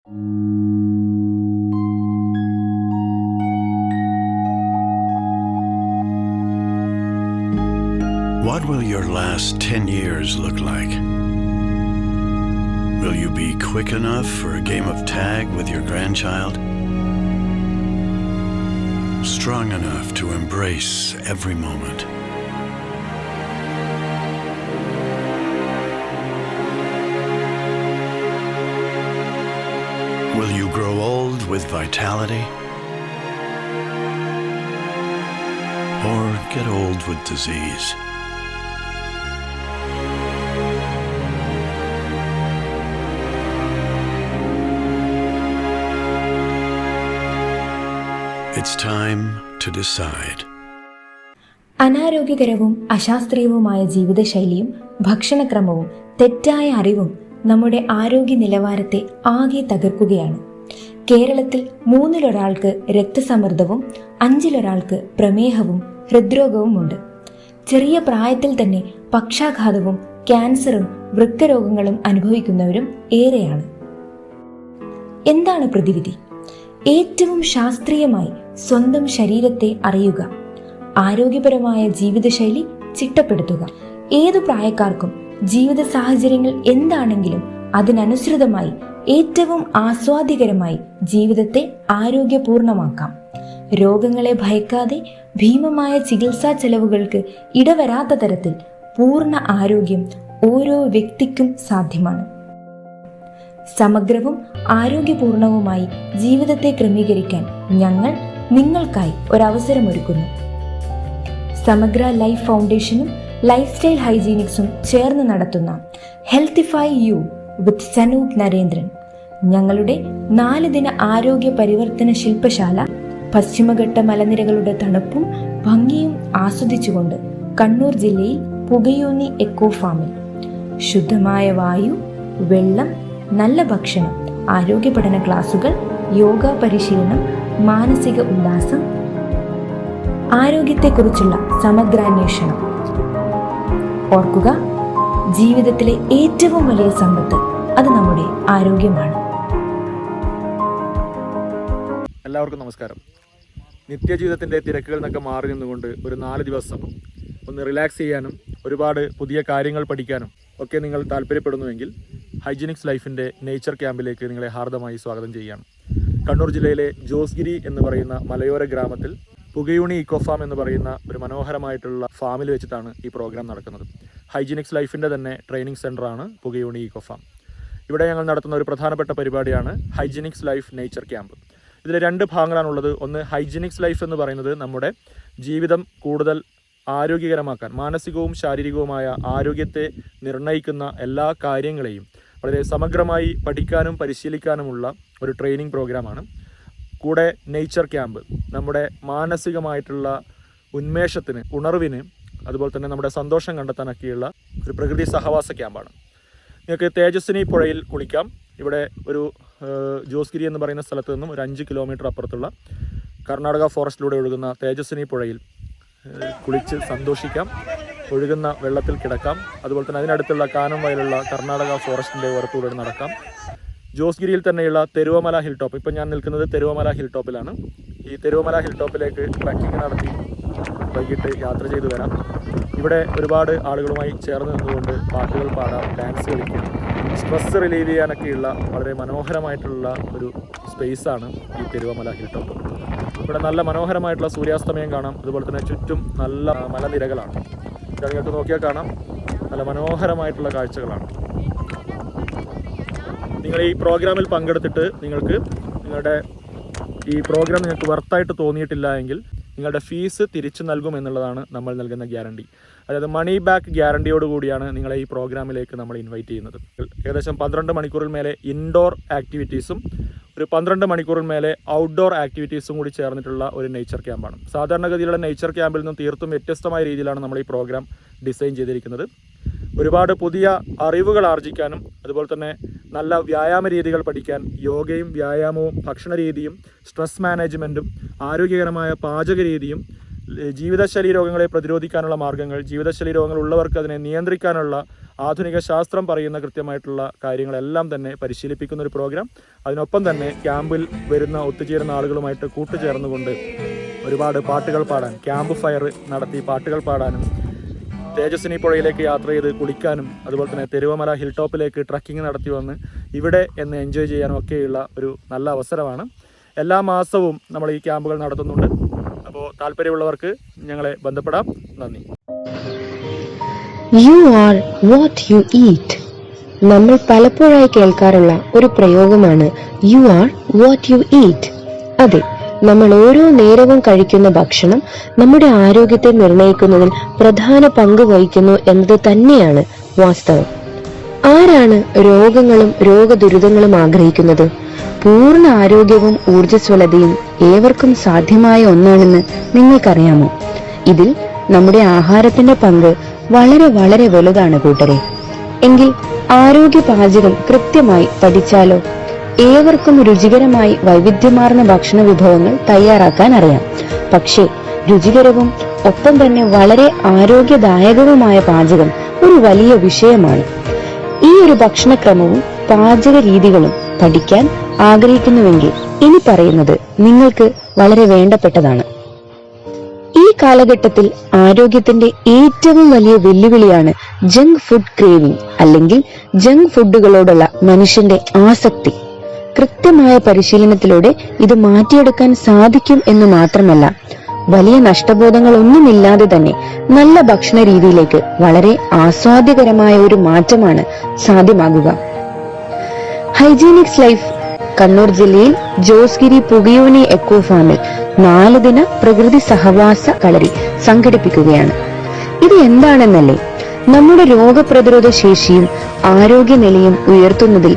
What will your last 10 years look like? Will you be quick enough for a game of tag with your grandchild? Strong enough to embrace every moment? Will you grow old with vitality? Or get old with disease? It's time to decide. അനാരോഗ്യകരവും അശാസ്ത്രീയവുമായ ജീവിതശൈലിയും ഭക്ഷണക്രമവും തെറ്റായ അറിവും നമ്മുടെ ആരോഗ്യ നിലവാരത്തെ ആകെ തകർക്കുകയാണ്. കേരളത്തിൽ 1/3 രക്തസമ്മർദ്ദവും 5 പ്രമേഹവും ഹൃദ്രോഗവും ഉണ്ട്. ചെറിയ പ്രായത്തിൽ തന്നെ പക്ഷാഘാതവും ക്യാൻസറും വൃക്കരോഗങ്ങളും അനുഭവിക്കുന്നവരും ഏറെയാണ്. എന്താണ് പ്രതിവിധി? ഏറ്റവും ശാസ്ത്രീയമായി സ്വന്തം ശരീരത്തെ അറിയുക, ആരോഗ്യപരമായ ജീവിതശൈലി ചിട്ടപ്പെടുത്തുക. ഏതു പ്രായക്കാർക്കും ജീവിത സാഹചര്യങ്ങൾ എന്താണെങ്കിലും അതിനനുസൃതമായി ഏറ്റവും ആസ്വാദ്യകരമായി ജീവിതത്തെ ആരോഗ്യപൂർണമാക്കാം. രോഗങ്ങളെ ഭയക്കാതെ ഭീമമായ ചികിത്സാ ചെലവുകൾക്ക് ഇടവരാത്ത തരത്തിൽ പൂർണ്ണ ആരോഗ്യം ഓരോ വ്യക്തിക്കും സാധ്യമാണ്. സമഗ്രവും ആരോഗ്യപൂർണവുമായി ജീവിതത്തെ ക്രമീകരിക്കാൻ ഞങ്ങൾ നിങ്ങൾക്കായി ഒരവസരമൊരുക്കുന്നു. സമഗ്ര ലൈഫ് ഫൗണ്ടേഷനും ലൈഫ് സ്റ്റൈൽ ഹൈജീനിക്സും ചേർന്ന് നടത്തുന്ന Healthify you with Sanoop Narendran, ഞങ്ങളുടെ 4 ദിന ആരോഗ്യ പരിവർത്തന ശില്പശാല പശ്ചിമഘട്ട മലനിരകളുടെ തണുപ്പും ഭംഗിയും ആസ്വദിച്ചുകൊണ്ട് കണ്ണൂർ ജില്ലയിൽ പുകയൂന്നി എക്കോ ഫാമിൽ ശുദ്ധമായ വായു, വെള്ളം, നല്ല ഭക്ഷണം, ആരോഗ്യ പഠന ക്ലാസുകൾ, യോഗ പരിശീലനം, മാനസിക ഉല്ലാസം, ആരോഗ്യത്തെക്കുറിച്ചുള്ള സമഗ്രാന്വേഷണം. ഓർക്കുക, ജീവിതത്തിലെ ഏറ്റവും വലിയ സമ്പത്ത് അത് നമ്മുടെ ആരോഗ്യമാണ്. എല്ലാവർക്കും നമസ്കാരം. നിത്യജീവിതത്തിൻ്റെ തിരക്കുകളിൽ നിന്നൊക്കെ മാറി നിന്നുകൊണ്ട് ഒരു 4 ദിവസം ഒന്ന് റിലാക്സ് ചെയ്യാനും ഒരുപാട് പുതിയ കാര്യങ്ങൾ പഠിക്കാനും ഒക്കെ നിങ്ങൾ താല്പര്യപ്പെടുന്നുവെങ്കിൽ ഹൈജീനിക്സ് ലൈഫിൻ്റെ നേച്ചർ ക്യാമ്പിലേക്ക് നിങ്ങളെ ഹാർദമായി സ്വാഗതം ചെയ്യുകയാണ്. കണ്ണൂർ ജില്ലയിലെ ജോസ്ഗിരി എന്ന് പറയുന്ന മലയോര ഗ്രാമത്തിൽ പുകയൂണി ഇക്കോ ഫാം എന്ന് പറയുന്ന ഒരു മനോഹരമായിട്ടുള്ള ഫാമിൽ വെച്ചിട്ടാണ് ഈ പ്രോഗ്രാം നടക്കുന്നത്. ഹൈജീനിക്സ് ലൈഫിൻ്റെ തന്നെ ട്രെയിനിങ് സെൻ്ററാണ് പുകയൂണി ഇക്കോ ഫാം. ഇവിടെ ഞങ്ങൾ നടത്തുന്ന ഒരു പ്രധാനപ്പെട്ട പരിപാടിയാണ് ഹൈജീനിക്സ് ലൈഫ് നേച്ചർ ക്യാമ്പ്. ഇതിൽ 2 ഭാഗങ്ങളാണുള്ളത്. ഒന്ന്, ഹൈജീനിക്സ് ലൈഫ് എന്ന് പറയുന്നത് നമ്മുടെ ജീവിതം കൂടുതൽ ആരോഗ്യകരമാക്കാൻ, മാനസികവും ശാരീരികവുമായ ആരോഗ്യത്തെ നിർണ്ണയിക്കുന്ന എല്ലാ കാര്യങ്ങളെയും വളരെ സമഗ്രമായി പഠിക്കാനും പരിശീലിക്കാനുമുള്ള ഒരു ട്രെയിനിങ് പ്രോഗ്രാമാണ്. കൂടെ നേച്ചർ ക്യാമ്പ് നമ്മുടെ മാനസികമായിട്ടുള്ള ഉന്മേഷത്തിന്, ഉണർവിന്, അതുപോലെ തന്നെ നമ്മുടെ സന്തോഷം കണ്ടെത്താനൊക്കെയുള്ള ഒരു പ്രകൃതി സഹവാസ ക്യാമ്പാണ്. നിങ്ങൾക്ക് തേജസ്വിനി പുഴയിൽ കുളിക്കാം. ഇവിടെ ഒരു ജോസ്ഗിരി എന്ന് പറയുന്ന സ്ഥലത്ത് നിന്നും ഒരു 5 കിലോമീറ്റർ അപ്പുറത്തുള്ള കർണാടക ഫോറസ്റ്റിലൂടെ ഒഴുകുന്ന തേജസ്വിനി പുഴയിൽ കുളിച്ച് സന്തോഷിക്കാം. ഒഴുകുന്ന വെള്ളത്തിൽ കിടക്കാം. അതുപോലെ തന്നെ അതിനടുത്തുള്ള കാനം വയലുള്ള കർണാടക ഫോറസ്റ്റിൻ്റെ ഓരത്തൂടെ നടക്കാം. ജോസ്ഗിരിയിൽ തന്നെയുള്ള തെരുവമല ഹിൽ ടോപ്പ്, ഇപ്പം ഞാൻ നിൽക്കുന്നത് തെരുവമല ഹിൽ ടോപ്പിലാണ്. ഈ തെരുവമല ഹിൽ ടോപ്പിലേക്ക് ട്രക്കിംഗ് നടത്തി വൈകിട്ട് യാത്ര ചെയ്തു വരാം. ഇവിടെ ഒരുപാട് ആളുകളുമായി ചേർന്ന് നിന്നുകൊണ്ട് പാട്ടുകൾ പാടാം, ഡാൻസ് കളിക്കാം, സ്ട്രെസ് റിലീവ് ചെയ്യാനൊക്കെയുള്ള വളരെ മനോഹരമായിട്ടുള്ള ഒരു സ്പേസാണ് ഈ തെരുവമല ഹിൽ ടോപ്പ്. ഇവിടെ നല്ല മനോഹരമായിട്ടുള്ള സൂര്യാസ്തമയം കാണാം. അതുപോലെ തന്നെ ചുറ്റും നല്ല മലനിരകളാണ്. നിങ്ങൾക്ക് നോക്കിയാൽ കാണാം, നല്ല മനോഹരമായിട്ടുള്ള കാഴ്ചകളാണ്. നിങ്ങൾ ഈ പ്രോഗ്രാമിൽ പങ്കെടുത്തിട്ട് നിങ്ങളുടെ ഈ പ്രോഗ്രാം നിങ്ങൾക്ക് വർത്തായിട്ട് തോന്നിയിട്ടില്ല എങ്കിൽ നിങ്ങളുടെ ഫീസ് തിരിച്ചു നൽകും എന്നുള്ളതാണ് നമ്മൾ നൽകുന്ന ഗ്യാരണ്ടി. അതായത് മണി ബാക്ക് ഗ്യാരണ്ടിയോടുകൂടിയാണ് നിങ്ങളെ ഈ പ്രോഗ്രാമിലേക്ക് നമ്മൾ ഇൻവൈറ്റ് ചെയ്യുന്നത്. ഏകദേശം 12 മണിക്കൂറിൽ മേലെ ഇൻഡോർ ആക്ടിവിറ്റീസും ഒരു 12 മണിക്കൂറിൽ മേലെ ഔട്ട്ഡോർ ആക്ടിവിറ്റീസും കൂടി ചേർന്നിട്ടുള്ള ഒരു നേച്ചർ ക്യാമ്പാണ്. സാധാരണഗതിയിലുള്ള നേച്ചർ ക്യാമ്പിൽ നിന്നും തീർത്തും വ്യത്യസ്തമായ രീതിയിലാണ് നമ്മൾ ഈ പ്രോഗ്രാം ഡിസൈൻ ചെയ്തിരിക്കുന്നത്. ഒരുപാട് പുതിയ അറിവുകൾ ആർജിക്കാനും അതുപോലെ തന്നെ നല്ല വ്യായാമ രീതികൾ പഠിക്കാൻ, യോഗയും വ്യായാമവും ഭക്ഷണ രീതിയും സ്ട്രെസ് മാനേജ്മെൻറ്റും ആരോഗ്യകരമായ പാചക രീതിയും ജീവിതശൈലി രോഗങ്ങളെ പ്രതിരോധിക്കാനുള്ള മാർഗ്ഗങ്ങൾ, ജീവിതശൈലി രോഗങ്ങൾ ഉള്ളവർക്ക് അതിനെ നിയന്ത്രിക്കാനുള്ള ആധുനിക ശാസ്ത്രം പറയുന്ന കൃത്യമായിട്ടുള്ള കാര്യങ്ങളെല്ലാം തന്നെ പരിശീലിപ്പിക്കുന്ന ഒരു പ്രോഗ്രാം. അതിനൊപ്പം തന്നെ ക്യാമ്പിൽ വരുന്ന ഒത്തുചേരുന്ന ആളുകളുമായിട്ട് കൂട്ടുചേർന്നുകൊണ്ട് ഒരുപാട് പാട്ടുകൾ പാടാൻ, ക്യാമ്പ് ഫയർ നടത്തി പാട്ടുകൾ പാടാനും, തേജസ്വിനി പുഴയിലേക്ക് യാത്ര ചെയ്ത് കുളിക്കാനും, അതുപോലെ തന്നെ തെരുവമല ഹിൽ ടോപ്പിലേക്ക് ട്രക്കിംഗ് നടത്തി വന്ന് ഇവിടെ എന്ന് എൻജോയ് ചെയ്യാനും ഒക്കെയുള്ള ഒരു നല്ല അവസരമാണ്. എല്ലാ മാസവും നമ്മൾ ഈ ക്യാമ്പുകൾ നടത്തുന്നുണ്ട്. അപ്പോൾ താല്പര്യമുള്ളവർക്ക് ഞങ്ങളെ ബന്ധപ്പെടാം. നന്ദി. You are what you eat. നമ്മൾ പലപ്പോഴായി കേൾക്കാറുള്ള ഒരു പ്രയോഗമാണ് you are what you eat. അതെ, നമ്മൾ ഓരോ നേരവും കഴിക്കുന്ന ഭക്ഷണം നമ്മുടെ ആരോഗ്യത്തെ നിർണ്ണയിക്കുന്നതിൽ പ്രധാന പങ്ക് വഹിക്കുന്നു എന്നത് തന്നെയാണ് വാസ്തവം. ആരാണ് രോഗങ്ങളും രോഗദുരിതങ്ങളും ആഗ്രഹിക്കുന്നത്? പൂർണ്ണ ആരോഗ്യവും ഊർജ്ജസ്വലതയും ഏവർക്കും സാധ്യമായ ഒന്നാണെന്ന് നിങ്ങൾക്കറിയാമോ? ഇതിൽ നമ്മുടെ ആഹാരത്തിന്റെ പങ്ക് വളരെ വളരെ വലുതാണ് കൂട്ടരെ. എങ്കിൽ ആരോഗ്യ പാചകം കൃത്യമായി പഠിച്ചാലോ? ഏവർക്കും രുചികരമായി വൈവിധ്യമാർന്ന ഭക്ഷണ വിഭവങ്ങൾ തയ്യാറാക്കാൻ അറിയാം. പക്ഷേ രുചികരവും ഒപ്പം തന്നെ വളരെ ആരോഗ്യദായകവുമായ പാചകം ഒരു വലിയ വിഷയമാണ്. ഈ ഒരു ഭക്ഷണക്രമവും പാചക രീതികളും പഠിക്കാൻ ആഗ്രഹിക്കുന്നുവെങ്കിൽ ഇനി പറയുന്നത് നിങ്ങൾക്ക് വളരെ വേണ്ടപ്പെട്ടതാണ്. ഈ കാലഘട്ടത്തിൽ ആരോഗ്യത്തിന്റെ ഏറ്റവും വലിയ വെല്ലുവിളിയാണ് ജങ്ക് ഫുഡ് ക്രേവിംഗ്, അല്ലെങ്കിൽ ജങ്ക് ഫുഡുകളോടുള്ള മനുഷ്യന്റെ ആസക്തി. കൃത്യമായ പരിശീലനത്തിലൂടെ ഇത് മാറ്റിയെടുക്കാൻ സാധിക്കും എന്ന് മാത്രമല്ല, വലിയ നഷ്ടബോധങ്ങളൊന്നുമില്ലാതെ തന്നെ നല്ല ഭക്ഷണ രീതിയിലേക്ക് വളരെ ആസ്വാദ്യകരമായ ഒരു മാറ്റമാണ് സാധ്യമാകുക. ഹൈജീനിക്സ് ലൈഫ് കണ്ണൂർ ജില്ലയിൽ ജോസ്ഗിരി പുകയോനി എക്കോ ഫാമിൽ 4 ദിന പ്രകൃതി സഹവാസ കളരി സംഘടിപ്പിക്കുകയാണ്. ഇത് എന്താണെന്നല്ലേ? നമ്മുടെ രോഗപ്രതിരോധ ശേഷിയും ആരോഗ്യനിലയും ഉയർത്തുന്നതിൽ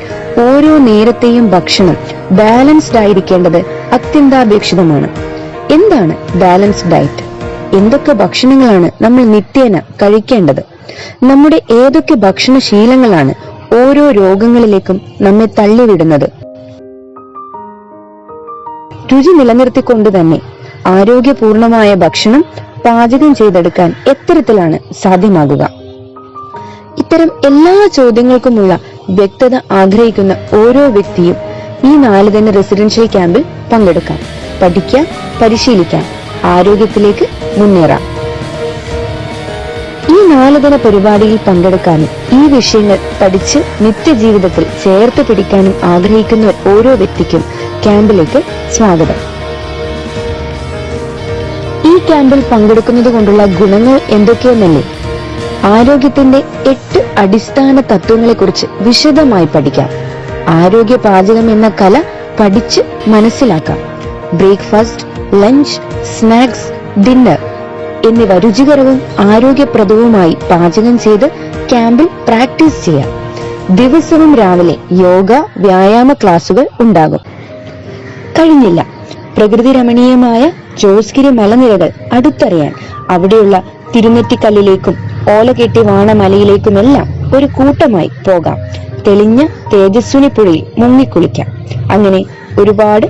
ഓരോ നേരത്തെയും ഭക്ഷണം ബാലൻസ്ഡ് ആയിരിക്കേണ്ടത് അത്യന്താപേക്ഷിതമാണ്. എന്താണ് ബാലൻസ്ഡ് ഡയറ്റ്? എന്തൊക്കെ ഭക്ഷണങ്ങളാണ് നമ്മൾ നിത്യേന കഴിക്കേണ്ടത്? നമ്മുടെ ഏതൊക്കെ ഭക്ഷണശീലങ്ങളാണ് ഓരോ രോഗങ്ങളിലേക്കും നമ്മെ തള്ളിവിടുന്നത്? രുചി നിലനിർത്തിക്കൊണ്ട് തന്നെ ആരോഗ്യപൂർണമായ ഭക്ഷണം പാചകം ചെയ്തെടുക്കാൻ എത്തരത്തിലാണ് സാധ്യമാകുക? ഇത്തരം എല്ലാ ചോദ്യങ്ങൾക്കുമുള്ള വ്യക്തത ആഗ്രഹിക്കുന്ന ഓരോ വ്യക്തിയും ഈ 4 ദിന റെസിഡൻഷ്യൽ ക്യാമ്പിൽ പങ്കെടുക്കാം, പഠിക്കാം, പരിശീലിക്കാം, ആരോഗ്യത്തിലേക്ക് മുന്നേറാം. ഈ 4 ദിന പരിപാടിയിൽ പങ്കെടുക്കാനും ഈ വിഷയങ്ങൾ പഠിച്ച് നിത്യജീവിതത്തിൽ ചേർത്ത് പിടിക്കാനും ആഗ്രഹിക്കുന്ന ഓരോ വ്യക്തിക്കും ക്യാമ്പിലേക്ക് സ്വാഗതം. ഈ ക്യാമ്പിൽ പങ്കെടുക്കുന്നത് കൊണ്ടുള്ള ഗുണങ്ങൾ എന്തൊക്കെയെന്നല്ലേ? ആരോഗ്യത്തിന്റെ 8 അടിസ്ഥാന തത്വങ്ങളെ കുറിച്ച് വിശദമായി പഠിക്കാം. ആരോഗ്യ പാചകം എന്ന കല പഠിച്ച് മനസ്സിലാക്കാം. ബ്രേക്ക്ഫാസ്റ്റ്, ലഞ്ച്, സ്നാക്സ്, ഡിന്നർ എന്നിവ രുചികരവും ആരോഗ്യപ്രദവുമായി പാചകം ചെയ്ത് ക്യാമ്പിൽ പ്രാക്ടീസ് ചെയ്യാം. ദിവസവും രാവിലെ യോഗ, വ്യായാമ ക്ലാസുകൾ ഉണ്ടാകും. കഴിഞ്ഞില്ല, പ്രകൃതി രമണീയമായ ജോസ്ഗിരി മലനിരകൾ അടുത്തറിയാൻ അവിടെയുള്ള തിരുനെറ്റിക്കല്ലിലേക്കും ഓലകെട്ടി വാണമലയിലേക്കുമെല്ലാം ഒരു കൂട്ടമായി പോകാം. തെളിഞ്ഞ തേജസ്വിനി പുഴയിൽ മുങ്ങിക്കുളിക്കാം. അങ്ങനെ ഒരുപാട്